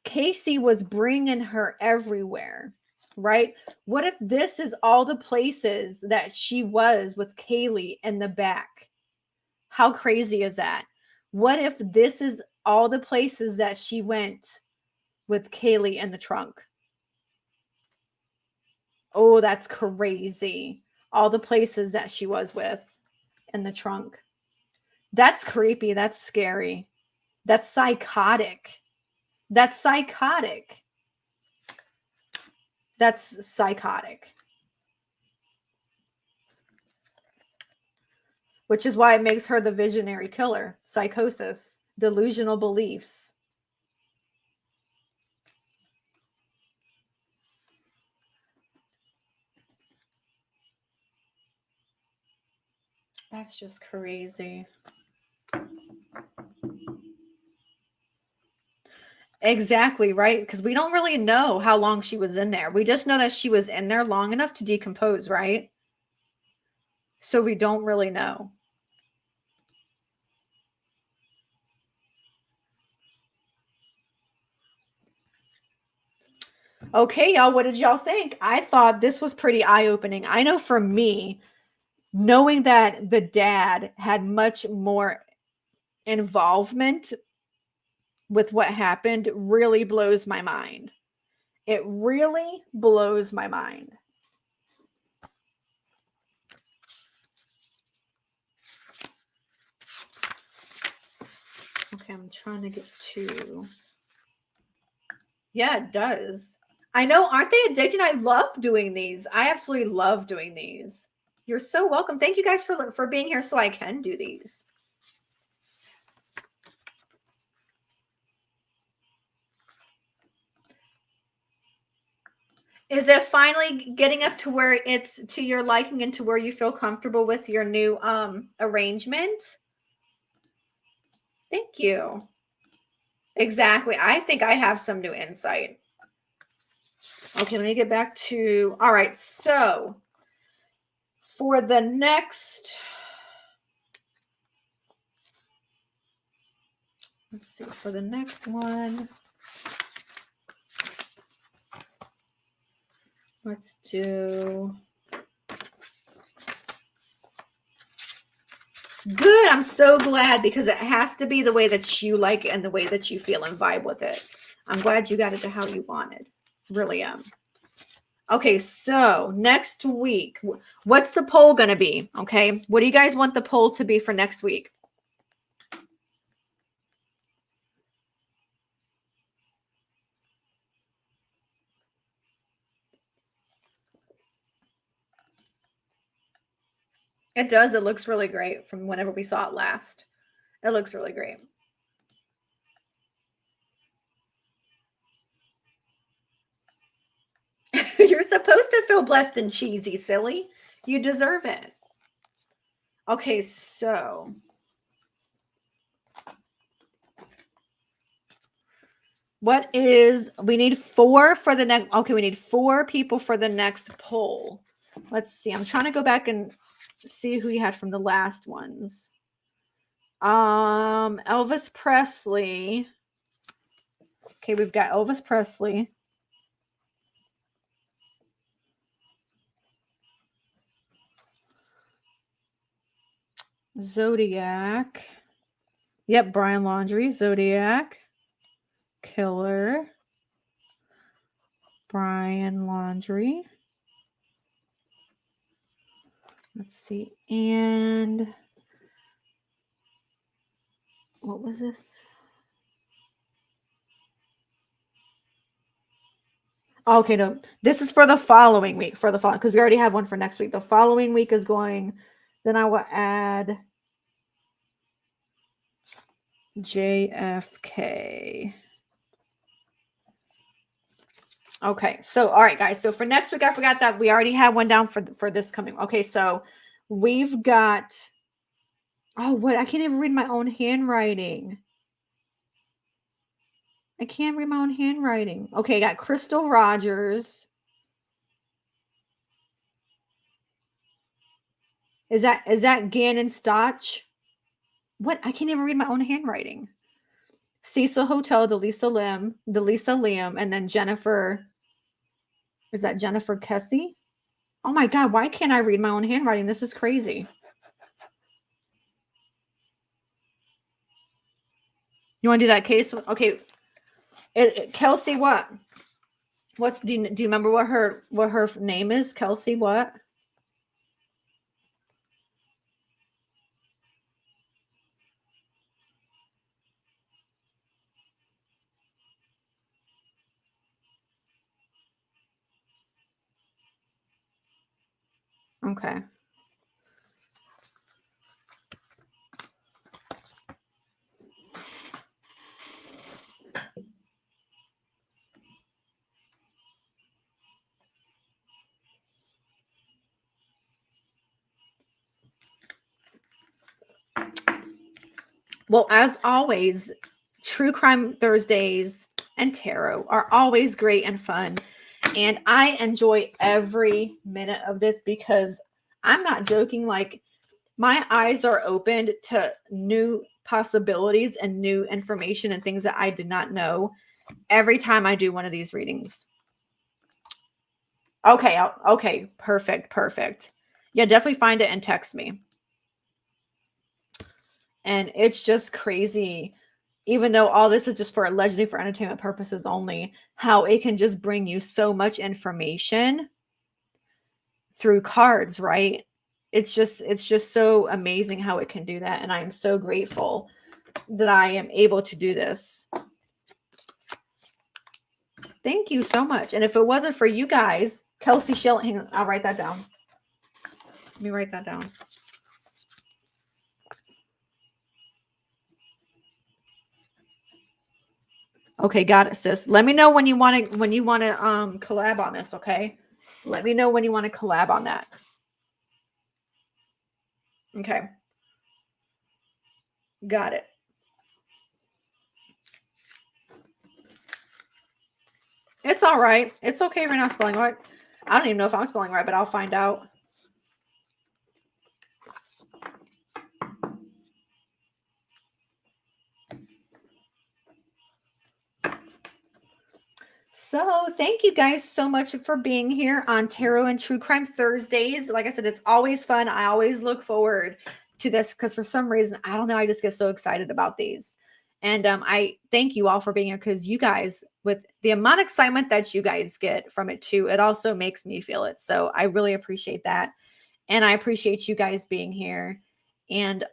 Casey was bringing her everywhere, right? What if this is all the places that she was with Caylee in the back? How crazy is that? What if this is all the places that she went with Caylee in the trunk? Oh, that's crazy. All the places that she was with in the trunk. That's creepy. That's scary. That's psychotic. That's psychotic. That's psychotic. Which is why it makes her the visionary killer. Psychosis, delusional beliefs. That's just crazy. Exactly, right? Because we don't really know how long she was in there. We just know that she was in there long enough to decompose, right? So we don't really know. Okay, y'all, what did y'all think? I thought this was pretty eye-opening. I know for me, knowing that the dad had much more involvement with what happened really blows my mind. It really blows my mind. Okay, I'm trying to get to... Yeah, it does. I know, aren't they addicting? I love doing these. I absolutely love doing these. You're so welcome. Thank you guys for being here so I can do these. Is it finally getting up to where it's to your liking and to where you feel comfortable with your new arrangement? Thank you. Exactly. I think I have some new insight. Okay, let me get back to... All right, so for the next... Let's see, for the next one... Let's do... Good. I'm so glad, because it has to be the way that you like it and the way that you feel and vibe with it. I'm glad you got it to how you wanted. Really am. Okay, so next week, what's the poll going to be? Okay, what do you guys want the poll to be for next week? It does. It looks really great from whenever we saw it last. It looks really great. You're supposed to feel blessed and cheesy, silly. You deserve it. Okay, so what is, we need 4 for the next, okay, we need 4 people for the next poll. Let's see. I'm trying to go back and see who you had from the last ones. Elvis Presley. Okay, we've got Elvis Presley. Zodiac. Yep, Brian Laundrie, Zodiac. Killer. Brian Laundrie. Let's see. And what was this? Okay, no. This is for the following week. For the following, because we already have one for next week. The following week is going. Then I will add JFK. Okay, so all right, guys. So for next week, I forgot that we already had one down for this coming. Okay, so we've got. Oh, what? I can't even read my own handwriting. I can't read my own handwriting. Okay, I got Crystal Rogers. Is that Gannon Stotch? What? I can't even read my own handwriting. Cecil Hotel, Delisa Liam, and then Jennifer. Is that Jennifer Kessie? Oh my God, why can't I read my own handwriting? This is crazy. You want to do that case? Okay. Kelsey, what? Do you remember what her name is? Kelsey, what? Okay. Well, as always, True Crime Thursdays and tarot are always great and fun. And I enjoy every minute of this because I'm not joking. Like, my eyes are opened to new possibilities and new information and things that I did not know every time I do one of these readings. Okay. Okay. Perfect. Yeah, definitely find it and text me. And it's just crazy, even though all this is just for allegedly for entertainment purposes only, how it can just bring you so much information through cards, right? It's just so amazing how it can do that. And I am so grateful that I am able to do this. Thank you so much. And if it wasn't for you guys, Kelsey Schilling, hang on, I'll write that down. Let me write that down. Okay, got it, sis. Let me know when you want to collab on this, okay? Let me know when you want to collab on that. Okay. Got it. It's all right. It's okay if you're not spelling right. I don't even know if I'm spelling right, but I'll find out. So thank you guys so much for being here on Tarot and True Crime Thursdays. Like I said, it's always fun. I always look forward to this because for some reason, I don't know, I just get so excited about these. And I thank you all for being here, because you guys, with the amount of excitement that you guys get from it too, it also makes me feel it. So I really appreciate that. And I appreciate you guys being here. And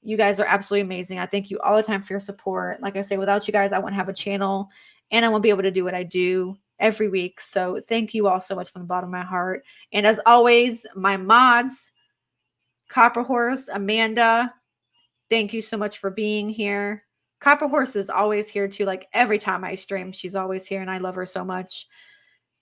you guys are absolutely amazing. I thank you all the time for your support. Like I say, without you guys, I wouldn't have a channel, and I won't be able to do what I do every week. So thank you all so much from the bottom of my heart. And as always, my mods, Copper Horse, Amanda, thank you so much for being here. Copper Horse is always here too. Like every time I stream, she's always here, and I love her so much.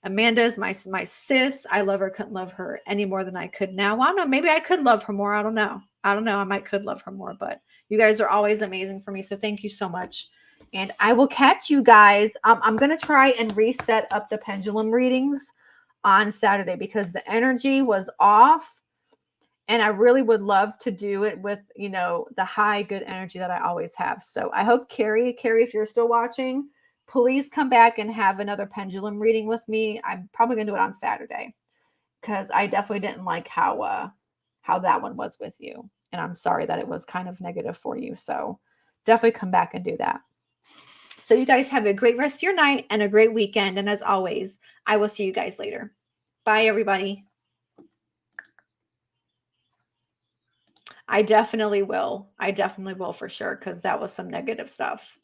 Amanda's my sis. I love her. Couldn't love her any more than I could now. Well, I don't know. Maybe I could love her more. I don't know. I might could love her more, but you guys are always amazing for me. So thank you so much. And I will catch you guys. I'm going to try and reset up the pendulum readings on Saturday, because the energy was off. And I really would love to do it with, the high, good energy that I always have. So I hope Carrie, if you're still watching, please come back and have another pendulum reading with me. I'm probably going to do it on Saturday, because I definitely didn't like how that one was with you. And I'm sorry that it was kind of negative for you. So definitely come back and do that. So you guys have a great rest of your night and a great weekend. And as always, I will see you guys later. Bye, everybody. I definitely will. For sure, because that was some negative stuff.